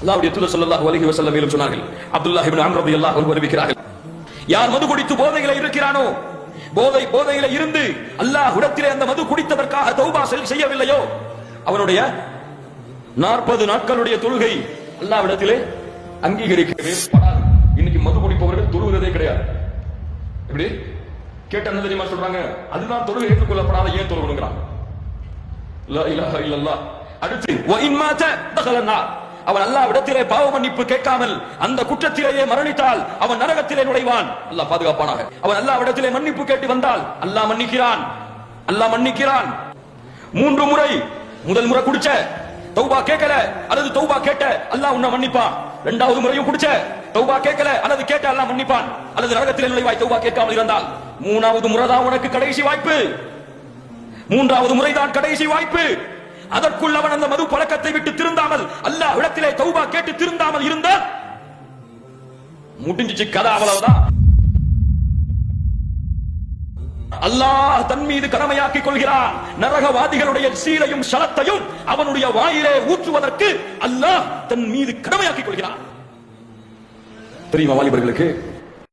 அல்லாஹ்வுடைய தூதர் ஸல்லல்லாஹு அலைஹி வஸல்லம் மேலும் சொன்னார்கள், அப்துல்லாஹ் இப்னு அம்ர் ரலியல்லாஹு அன்ஹு அறிவிக்கிறார்கள், யார் மது குடித்து போதையில இருக்கிறானோ, போதையில இருந்து அல்லாஹ்விடத்திலே அந்த மது குடித்ததற்காக தௌபா செய்யவில்லையோ, அவனுடைய 40 நாட்களுடைய தொழுகை அல்லாஹ்விடத்திலே அங்கீகரிக்கவே படாது. இன்னைக்கு மது குடிப்பவர்கள் தொழுவதே கிடையாது. எப்படி கேட்ட என்ன தெரியுமா சொல்றாங்க? அதுதான் தொழுகை ஏற்றுக்கொள்ளப்படாத, ஏன் தொழுகணுங்கிறாங்க. லா இலாஹா இல்லல்லாஹ். அடுத்து வ இன் மாத தகலனா, அவன் அல்லாஹ்விடத்திலே பாவ மன்னிப்பு கேட்காமல் அந்த குற்றத்திலேயே மரணித்தால் அவன் நரகத்திலே நுழைவான். அல்லாஹ் பாதுகாப்பானாக. அவன் அல்லாஹ்விடத்திலே மன்னிப்பு கேட்டு வந்தால் அல்லாஹ் மன்னிக்கிறான். 3 முறை, முதல் முறை குடிச்ச தௌபா கேட்கல அல்லது தௌபா கேட்ட அல்லாஹ் உன்னை மன்னிப்பான். 2வது முறையும் குடிச்ச தௌபா கேட்கல அல்லது கேட்ட அல்லாஹ் மன்னிப்பான். அல்லது நரகத்திலே நுழைவாய் தௌபா கேட்காமல் இருந்தால். 3வது முறை தான் உனக்கு கடைசி வாய்ப்பு. 3வது முறைதான் கடைசி வாய்ப்பு. அதற்குள் அவன் அந்த மது பழக்கத்தை விட்டு திருந்தாமல் அல்லாஹ்விடத்திலே தௌபா கேட்டு திருந்தாமல் இருந்தால் முடிஞ்சிச்சு கதை, அவ்வளவுதான். அல்லாஹ் தன் மீது கடமையாக்கிக் கொள்கிறான். நரகவாதிகளுடைய சீலையும் சலத்தையும் அவனுடைய வாயிலே ஊற்றுவதற்கு அல்லாஹ் தன் மீது கடமையாக்கிக் கொள்கிறான். தெரியுமா வாலிபர்களுக்கு?